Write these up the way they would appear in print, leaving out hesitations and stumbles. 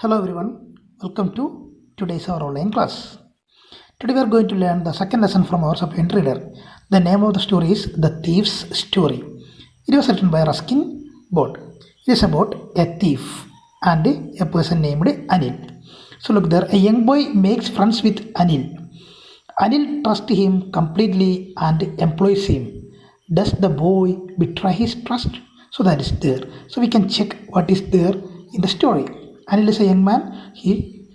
Hello everyone, welcome to today's our online class. Today we are going to learn the second lesson from our supplement reader. The name of the story is The Thief's Story. It was written by Ruskin Bond. It is about a thief and a person named Anil. So look there, a young boy makes friends with Anil. Anil trusts him completely and employs him. Does the boy betray his trust? So that is there. So we can check what is there in the story. Anil is a young man. He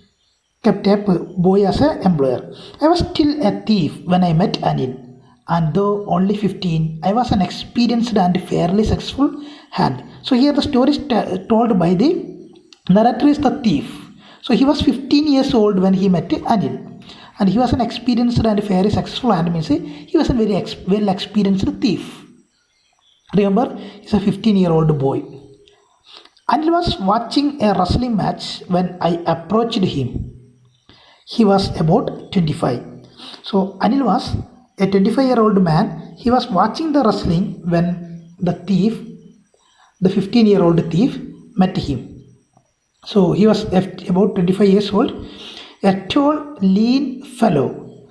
kept a boy as an employer. I was still a thief when I met Anil. And though only 15, I was an experienced and fairly successful hand. So here the story is told by the narrator is the thief. So he was 15 years old when he met Anil. And he was an experienced and very successful hand means he was a very well experienced thief. Remember, he's a 15-year-old boy. Anil was watching a wrestling match when I approached him. He was about 25. So Anil was a 25-year-old man. He was watching the wrestling when the 15-year-old thief, met him. So he was about 25 years old, a tall, lean fellow.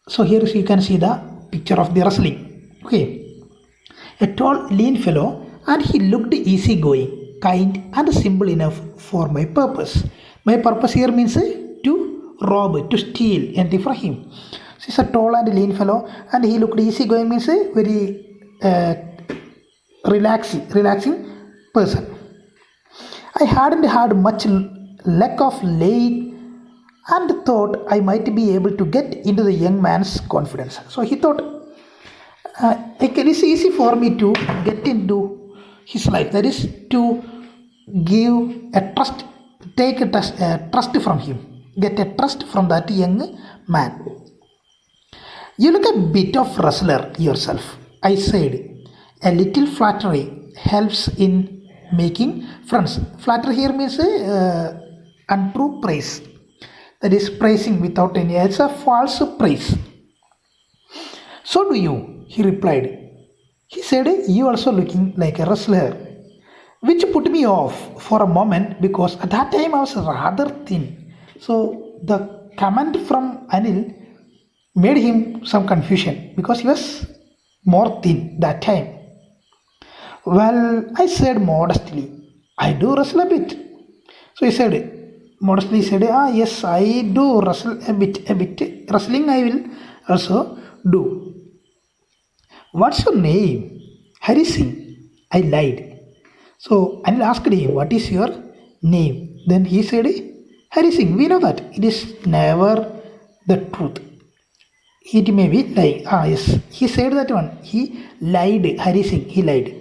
So here you can see the picture of the wrestling. Okay, a tall, lean fellow, and he looked easygoing, kind, and simple enough for my purpose. My purpose here means to rob, to steal anything from him. So he's a tall and lean fellow, and he looked easygoing means a very relaxing person. I hadn't had much lack of late and thought I might be able to get into the young man's confidence. So he thought it's easy for me to get into his life. That is to give a trust, take a trust from him, get a trust from that young man. You look a bit of wrestler yourself, I said. A little flattery helps in making friends. Flattery here means untrue praise. That is praising without any, it's a false praise. So do you, he replied. He said, you also looking like a wrestler, which put me off for a moment because at that time I was rather thin. So the comment from Anil made him some confusion because he was more thin that time. Well, I said modestly, I do wrestle a bit. So he said, modestly said, yes, I do wrestle a bit. Wrestling I will also do. What's your name? Hari Singh. I lied. So Anil asked him, what is your name? Then he said, Hari Singh. We know that it is never the truth. It may be lying. Yes. He said that one. He lied. Hari Singh. He lied.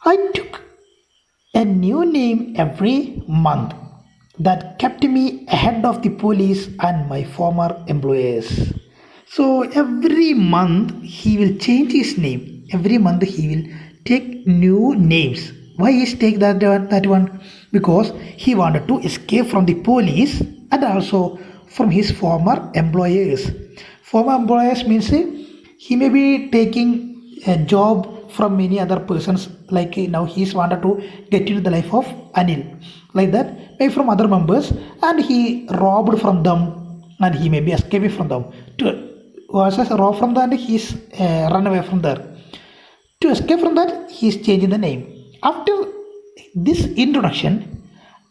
I took a new name every month that kept me ahead of the police and my former employers. So every month he will change his name. Every month he will take new names. Why he take that one? Because he wanted to escape from the police and also from his former employers. Former employers means he may be taking a job from many other persons, like now he's wanted to get into the life of Anil, like that, maybe from other members, and he robbed from them and he may be escaping from them. To rob from that, he's run away from there. To escape from that, he's changing the name. After this introduction,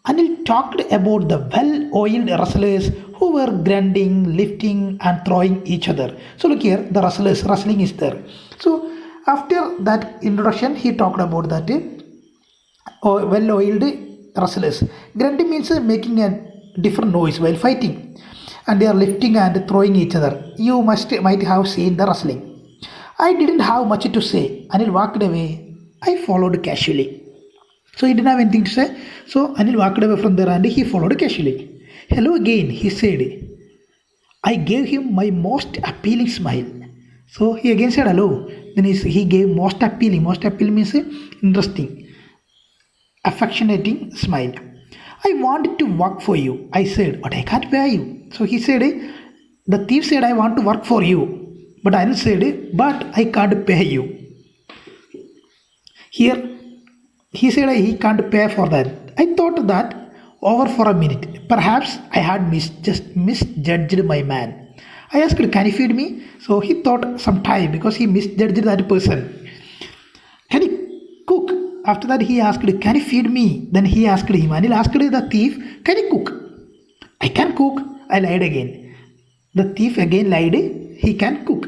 Anil talked about the well-oiled wrestlers who were grinding, lifting, and throwing each other. So look here, the wrestling is there. So after that introduction, he talked about that well-oiled wrestlers. Grinding means making a different noise while fighting, and they are lifting and throwing each other. You might have seen the wrestling. I didn't have much to say. Anil walked away. I followed casually. So he didn't have anything to say. So Anil walked away from there and he followed casually. Hello again, he said. I gave him my most appealing smile. So he again said hello. Then he gave most appealing. Most appealing means interesting, affectionating smile. I wanted to work for you, I said, but I can't pay you. So he said, the thief said, I want to work for you. But Anil said, but I can't pay you. Here He said he can't pay for that. I thought that over for a minute. Perhaps I had just misjudged my man. I asked, can you feed me? So he thought some time because he misjudged that person. Can you cook? After that he asked, can you feed me? Then he asked him, Anil asked the thief, can you cook? I can cook. I lied again. The thief again lied, he can cook.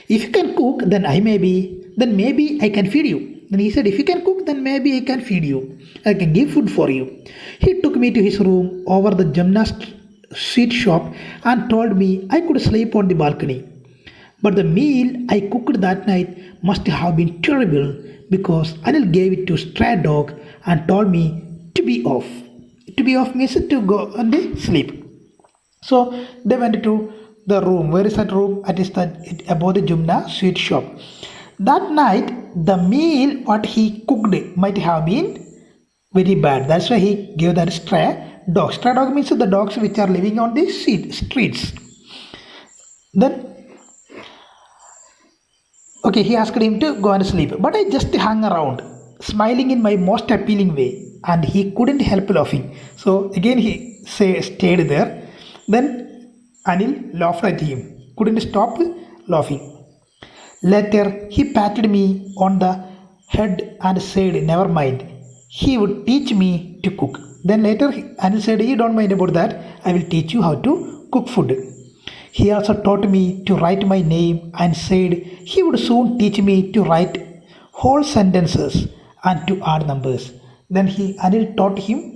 If you can cook, then then maybe I can feed you. Then he said, if you can cook, then maybe I can feed you. I can give food for you. He took me to his room over the gymnast sweet shop and told me I could sleep on the balcony. But the meal I cooked that night must have been terrible because Anil gave it to stray dog and told me to be off. To be off means to go and sleep. So they went to the room. Where is that room? It is above the Jumna sweet shop. That night, the meal what he cooked might have been very bad. That's why he gave that stray dog. Stray dog means the dogs which are living on the streets. Then, okay, he asked him to go and sleep. But I just hung around, smiling in my most appealing way, and he couldn't help laughing. So again he stayed there. Then Anil laughed at him, couldn't stop laughing. Later, he patted me on the head and said, never mind, he would teach me to cook. Then later, Anil said, you don't mind about that, I will teach you how to cook food. He also taught me to write my name and said he would soon teach me to write whole sentences and to add numbers. Then Anil taught him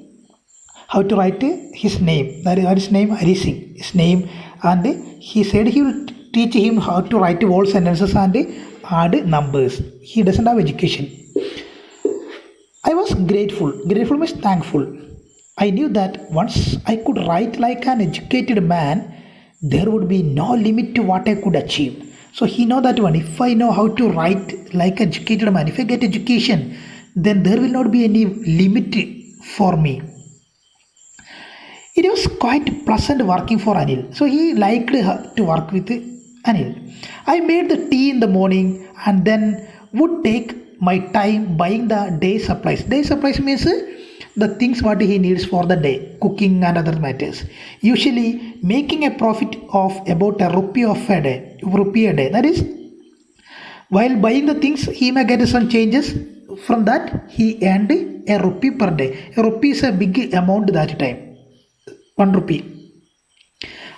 how to write his name. That is his name, Harising, his name, and he said he will teach him how to write whole sentences and add numbers. He doesn't have education. I was grateful. Grateful means thankful. I knew that once I could write like an educated man, there would be no limit to what I could achieve. So he know that one. If I know how to write like an educated man, if I get education, then there will not be any limit for me. It was quite pleasant working for Anil. So he liked to work with Anil. I made the tea in the morning and then would take my time buying the day supplies. Day supplies means the things what he needs for the day, cooking and other matters. Usually making a profit of about a rupee a day. That is, while buying the things, he may get some changes. From that, he earned a rupee per day. A rupee is a big amount that time. 1 rupee.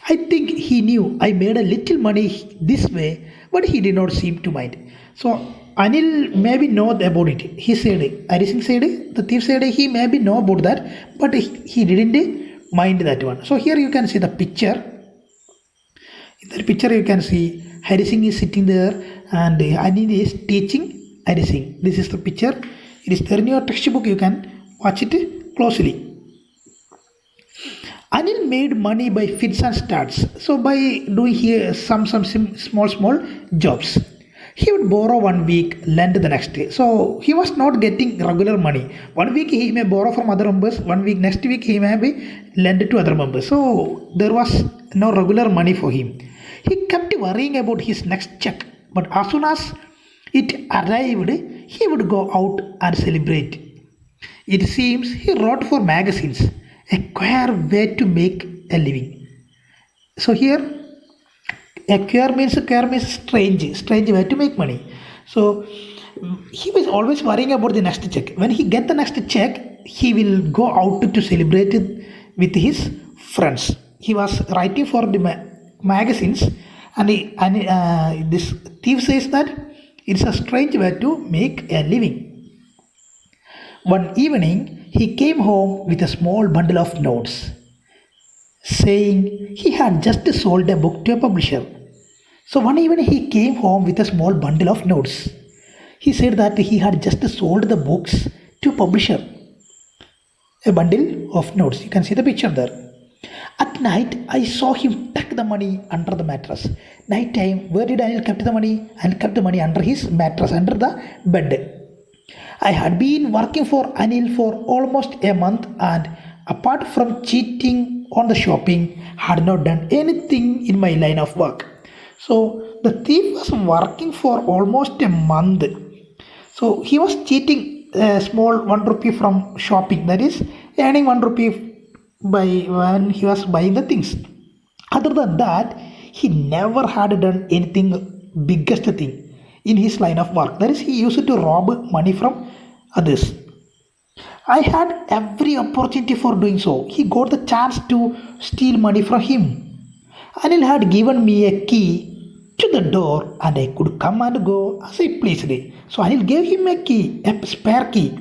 I think he knew I made a little money this way, but he did not seem to mind. So Anil maybe know about it. He said, Harising said, the thief said he maybe know about that, but he didn't mind that one. So here you can see the picture. In that picture you can see Harising is sitting there and Anil is teaching Harising. This is the picture. It is there in your textbook. You can watch it closely. Anil made money by fits and starts. So by doing here some small jobs. He would borrow 1 week, lend the next day. So he was not getting regular money. 1 week he may borrow from other members. 1 week, next week he may be lend to other members. So there was no regular money for him. He kept worrying about his next check. But as soon as it arrived, he would go out and celebrate. It seems he wrote for magazines. A queer way to make a living. So here, a queer means strange way to make money. So he was always worrying about the next check. When he get the next check, he will go out to celebrate it with his friends. He was writing for the magazines, and this thief says that it's a strange way to make a living. One evening, he came home with a small bundle of notes, saying he had just sold a book to a publisher. So one evening he came home with a small bundle of notes. He said that he had just sold the books to a publisher. A bundle of notes. You can see the picture there. At night, I saw him tuck the money under the mattress. Night time, where did Anil kept the money? Anil kept the money under his mattress, under the bed. I had been working for Anil for almost a month and apart from cheating on the shopping, had not done anything in my line of work. So the thief was working for almost a month. So he was cheating a small 1 rupee from shopping, that is earning 1 rupee by when he was buying the things. Other than that, he never had done anything biggest thing in his line of work. That is, he used to rob money from others. I had every opportunity for doing so. He got the chance to steal money from him. Anil had given me a key to the door and I could come and go as I pleased. So Anil gave him a key, a spare key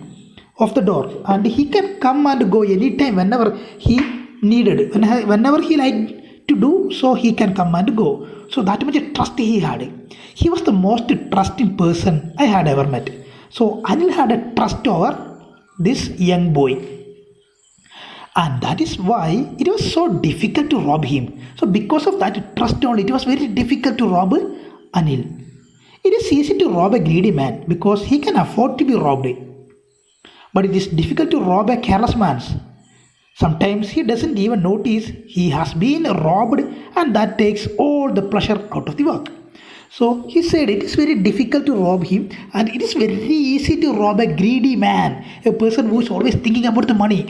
of the door, and he can come and go anytime whenever he needed. Whenever he liked to do so, he can come and go. So that much trust he had. He was the most trusting person I had ever met. So Anil had a trust over this young boy, and that is why it was so difficult to rob him. So because of that trust only, it was very difficult to rob Anil. It is easy to rob a greedy man because he can afford to be robbed, but it is difficult to rob a careless man. Sometimes he doesn't even notice he has been robbed, and that takes all the pleasure out of the work. So he said it is very difficult to rob him, and it is very easy to rob a greedy man, a person who is always thinking about the money.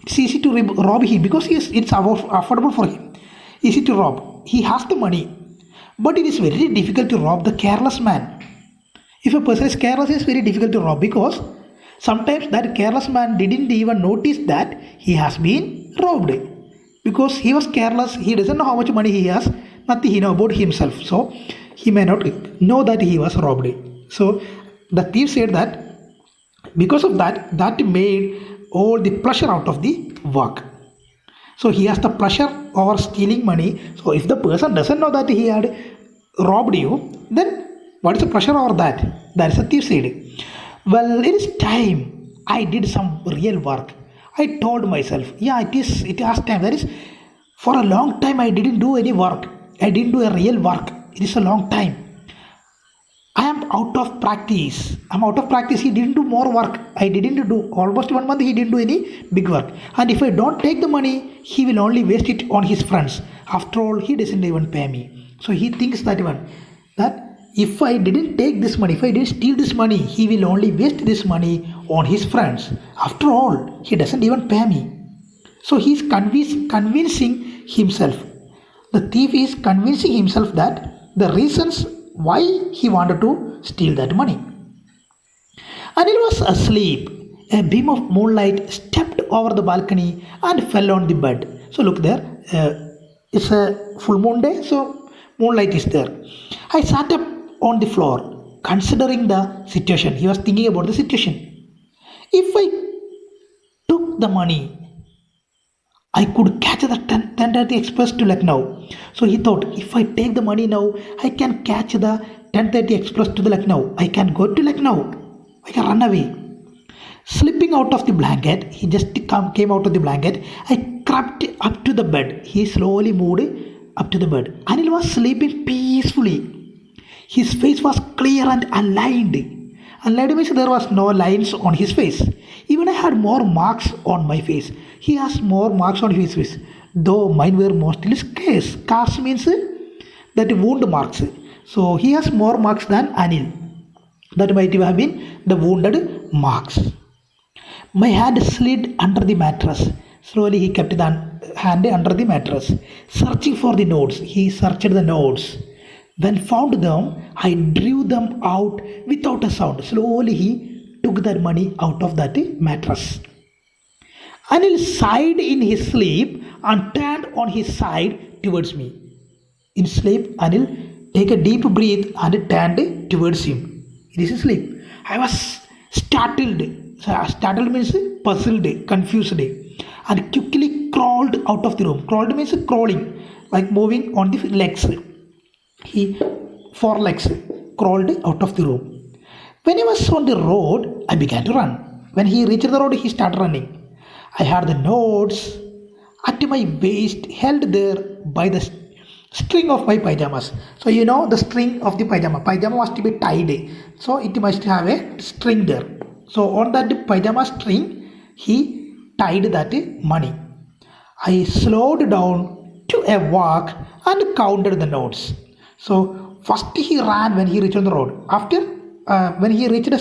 It's easy to rob him because it's affordable for him. Easy to rob. He has the money. But it is very difficult to rob the careless man. If a person is careless, it's very difficult to rob because sometimes that careless man didn't even notice that he has been robbed. Because he was careless, he doesn't know how much money he has, nothing he know about himself. So he may not know that he was robbed. So the thief said that because of that, that made all the pleasure out of the work. So he has the pleasure over stealing money. So if the person doesn't know that he had robbed you, then what is the pleasure over that? That is a thief said. Well, it is time I did some real work. I told myself, yeah, it has time. That is, for a long time I didn't do any work. I didn't do a real work. It is a long time. I am out of practice. I'm out of practice. He didn't do more work. I didn't do almost 1 month. He didn't do any big work. And if I don't take the money, he will only waste it on his friends. After all, he doesn't even pay me. So he thinks that if I didn't take this money, if I didn't steal this money, he will only waste this money on his friends. After all, he doesn't even pay me. So he's convincing himself. The thief is convincing himself that the reasons why he wanted to steal that money. Anil was asleep. A beam of moonlight stepped over the balcony and fell on the bed. So look there, it's a full moon day, so moonlight is there. I sat up on the floor, considering the situation. He was thinking about the situation. If I took the money, I could catch the 10:30 express to Lucknow. So he thought, if I take the money now, I can catch the 10:30 express to the Lucknow. I can go to Lucknow. I can run away. Slipping out of the blanket, he just came out of the blanket. I crept up to the bed. He slowly moved up to the bed. Anil was sleeping peacefully. His face was clear and aligned. Aligned means there was no lines on his face. Even I had more marks on my face. He has more marks on his face, though mine were mostly scars. Scars means that wound marks. So he has more marks than Anil. That might have been the wounded marks. My hand slid under the mattress. Slowly he kept the hand under the mattress, searching for the notes. He searched the notes. When found them, I drew them out without a sound. Slowly he took that money out of that mattress. Anil sighed in his sleep and turned on his side towards me. In sleep, Anil took a deep breath and turned towards him. In his sleep, I was startled. Startled means puzzled, confused, and quickly crawled out of the room. Crawled means crawling, like moving on the legs. He four legs crawled out of the room. When he was on the road, I began to run. When he reached the road, he started running. I had the notes at my waist held there by the string of my pajamas. So you know the string of the pajama. Pajama must be tied. So it must have a string there. So on that pajama string, he tied that money. I slowed down to a walk and counted the notes. So first he ran when he reached on the road. After when he reached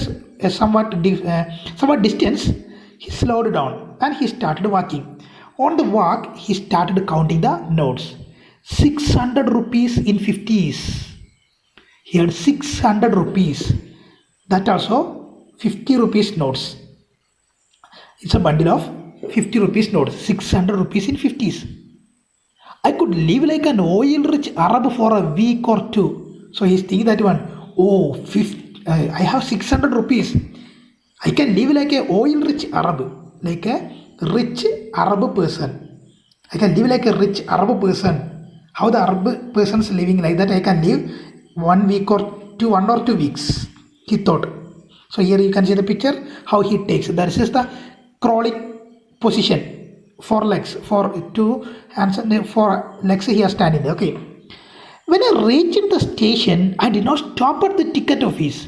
somewhat distance, he slowed down and he started walking. On the walk, he started counting the notes. 600 rupees in 50s. He had 600 rupees. That also 50 rupees notes. It's a bundle of 50 rupees notes. 600 rupees in 50s. I could live like an oil-rich Arab for a week or two. So he's thinking that one, oh, I have 600 rupees. I can live like a oil-rich Arab, like a rich Arab person. I can live like a rich Arab person. How the Arab person's living like that, I can live 1 week or 2 weeks, he thought. So here you can see the picture, how he takes. That is just the crawling position. 4 legs, for 2 hands and 4 legs he is standing there. Okay. When I reached the station, I did not stop at the ticket office.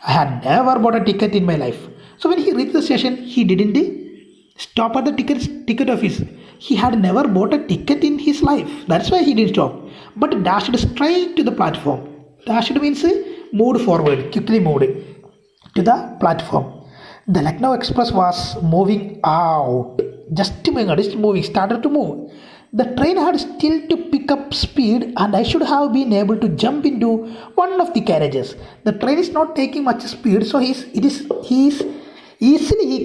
I had never bought a ticket in my life. So when he reached the station, he didn't stop at the ticket office. He had never bought a ticket in his life. That's why he didn't stop. But dashed straight to the platform. Dashed means moved forward, quickly moved to the platform. The Lucknow Express was moving out. Just moving, started to move. The train had still to pick up speed and I should have been able to jump into one of the carriages. The train is not taking much speed, so he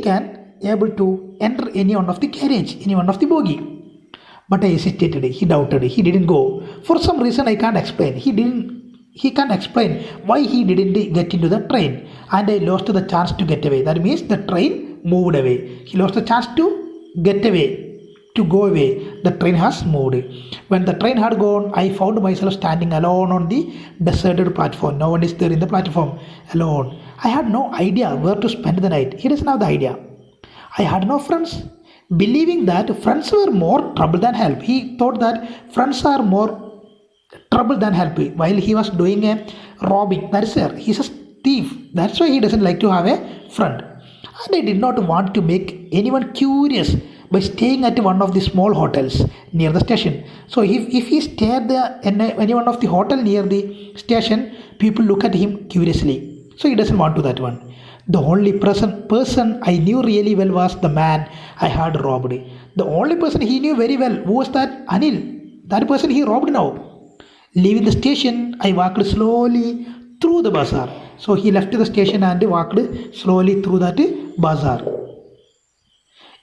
can able to enter any one of the carriage, any one of the bogie. But I hesitated, he doubted, he didn't go. For some reason I can't explain. He can't explain why he didn't get into the train and I lost the chance to get away. That means the train moved away. He lost the chance to get away, to go away. The train has moved. When the train had gone, I found myself standing alone on the deserted platform. No one is there in the platform, alone. I had no idea where to spend the night. He doesn't have the idea. I had no friends. Believing that friends were more trouble than help. He thought that friends are more trouble than help. While he was doing a robbing, that is there. He's a thief. That's why he doesn't like to have a friend. And I did not want to make anyone curious by staying at one of the small hotels near the station. So if he stayed there in any one of the hotel near the station, people look at him curiously. So he doesn't want to that one. The only person I knew really well was the man I had robbed. The only person he knew very well, who was that? Anil. That person he robbed now. Leaving the station, I walked slowly through the bazaar. So he left the station and walked slowly through that bazaar.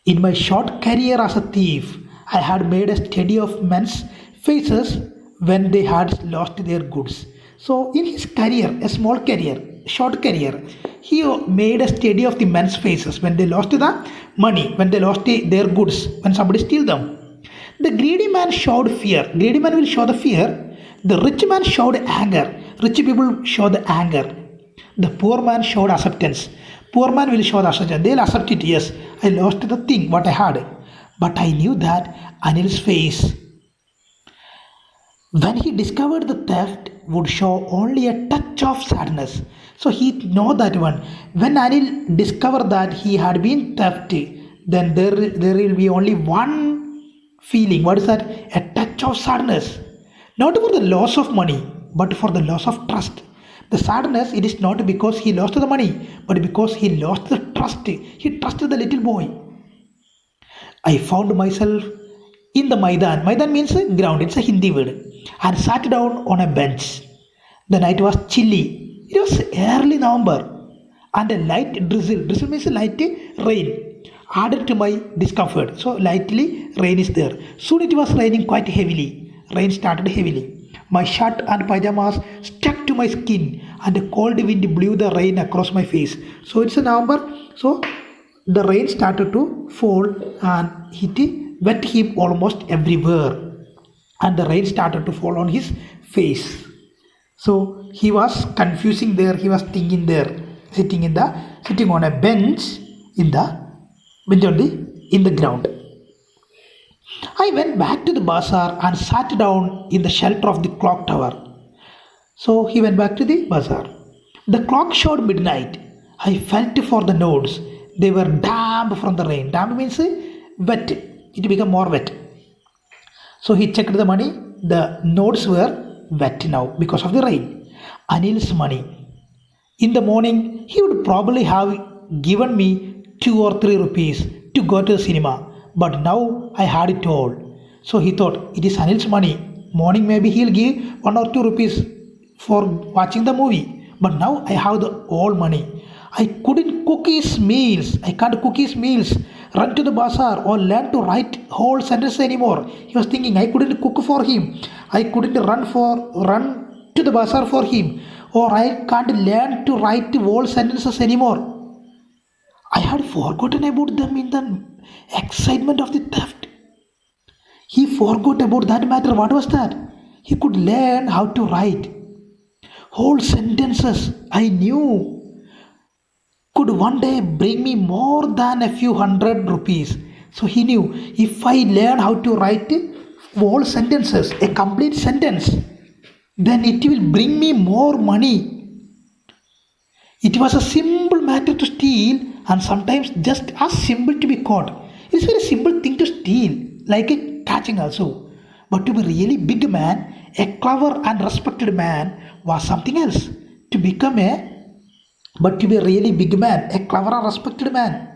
In my short career as a thief, I had made a study of men's faces when they had lost their goods. So in his career, a small career, short career, he made a study of the men's faces when they lost the money, when they lost their goods, when somebody steal them. The greedy man showed fear. Greedy man will show the fear. The rich man showed anger. Rich people show the anger. The poor man showed acceptance. Poor man will show the acceptance. They'll accept it. Yes, I lost the thing, what I had. But I knew that Anil's face, when he discovered the theft, would show only a touch of sadness. So he know that one. When Anil discovered that he had been thefted, then there will be only one feeling. What is that? A touch of sadness. Not for the loss of money, but for the loss of trust. The sadness, it is not because he lost the money, but because he lost the trust. He trusted the little boy. I found myself in the Maidan. Maidan means ground, it's a Hindi word. And sat down on a bench. The night was chilly. It was early November. And a light drizzle. Drizzle means light rain. Added to my discomfort. So lightly rain is there. Soon it was raining quite heavily. Rain started heavily. My shirt and pajamas stuck to my skin and a cold wind blew the rain across my face. So it's a November. So the rain started to fall and it wet him almost everywhere. And the rain started to fall on his face. So he was confusing there. He was thinking there, sitting on a bench in the ground. I went back to the bazaar and sat down in the shelter of the clock tower. So he went back to the bazaar. The clock showed midnight. I felt for the nodes. They were damp from the rain. Damp means wet. It became more wet. So he checked the money. The notes were wet now because of the rain. Anil's money. In the morning, he would probably have given me 2 or 3 rupees to go to the cinema, but now I had it all. So he thought, it is Anil's money. Morning, maybe he'll give 1 or 2 rupees for watching the movie, but now I have the all money. I couldn't cook his meals. I can't cook his meals, run to the bazaar, or learn to write whole sentences anymore. He was thinking I couldn't cook for him. I couldn't run to the bazaar for him, or I can't learn to write whole sentences anymore. I had forgotten about them in the excitement of the theft. He forgot about that matter. What was that? He could learn how to write whole sentences. I knew could one day bring me more than a few hundred rupees. So he knew if I learn how to write whole sentences, a complete sentence, then it will bring me more money. It was a simple matter to steal and sometimes just as simple to be caught. It's a very simple thing to steal, like a catching also. But to be really big man, a clever and respected man was something else. To become a but to be a really big man, a clever and respected man,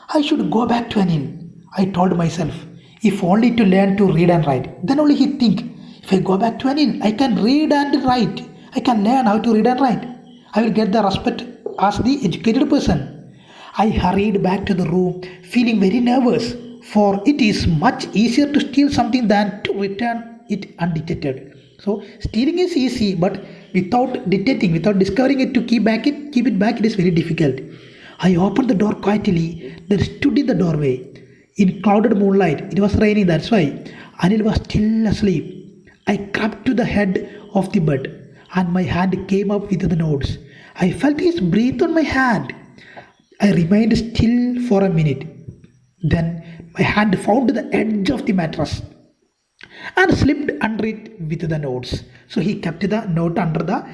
I should go back to Anil. I told myself, if only to learn to read and write. Then only he think, if I go back to Anil, I can read and write. I can learn how to read and write. I will get the respect as the educated person. I hurried back to the room, feeling very nervous, for it is much easier to steal something than to return it undetected. So stealing is easy, but without detecting, without discovering it, to keep it back, it is very difficult. I opened the door quietly, then stood in the doorway. In clouded moonlight, it was raining, that's why. Anil was still asleep. I crept to the head of the bed, and my hand came up with the notes. I felt his breath on my hand. I remained still for a minute. Then my hand found the edge of the mattress and slipped under it with the notes. So he kept the note under the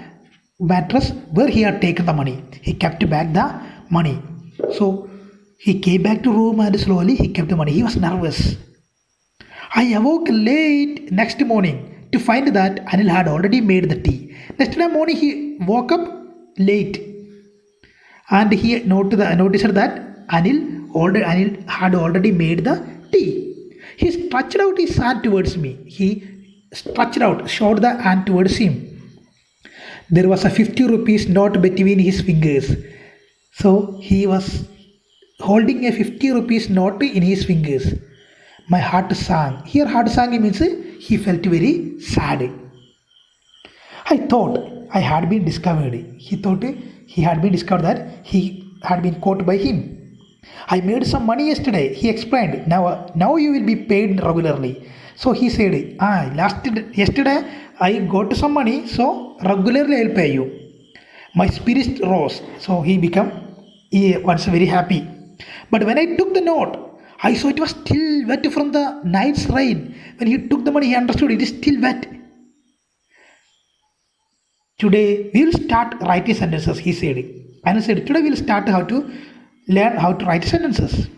mattress where he had taken the money. He kept back the money. So he came back to room and slowly he kept the money. He was nervous. I awoke late next morning to find that Anil had already made the tea. Next morning he woke up late and he noticed that Anil had already made the tea. He stretched out his hand towards me. Showed the hand towards him. There was a 50 rupees note between his fingers. So he was holding a 50 rupees note in his fingers. My heart sang. Here, heart sang means he felt very sad. I thought I had been discovered. He thought he had been discovered that he had been caught by him. I made some money yesterday, he explained. Now you will be paid regularly. So he said, yesterday I got some money, so regularly I will pay you. My spirit rose, so he was very happy. But when I took the note, I saw it was still wet from the night's rain. When he took the money, he understood it is still wet. Today we will start writing sentences, he said. And I said, today we will start learn how to write sentences.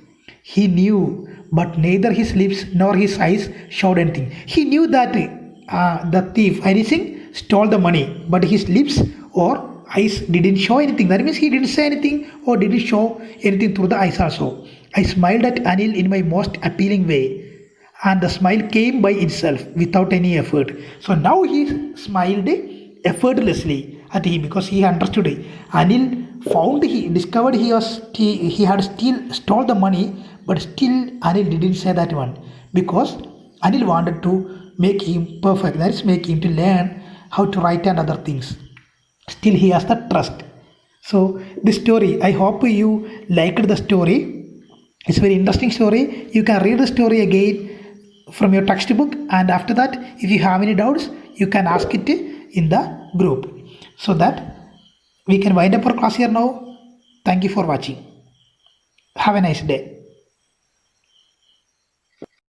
He knew, but neither his lips nor his eyes showed anything. He knew that the thief, anything, stole the money, but his lips or eyes didn't show anything. That means he didn't say anything or didn't show anything through the eyes also. I smiled at Anil in my most appealing way, and the smile came by itself without any effort. So now he smiled effortlessly at him because he understood it. Anil discovered he had still stole the money, but still Anil didn't say that one because Anil wanted to make him perfect. That is, make him to learn how to write and other things. Still he has the trust. So this story, I hope you liked the story. It's a very interesting story. You can read the story again from your textbook, and after that, if you have any doubts, you can ask it in the group. So that we can wind up our class here now. Thank you for watching. Have a nice day.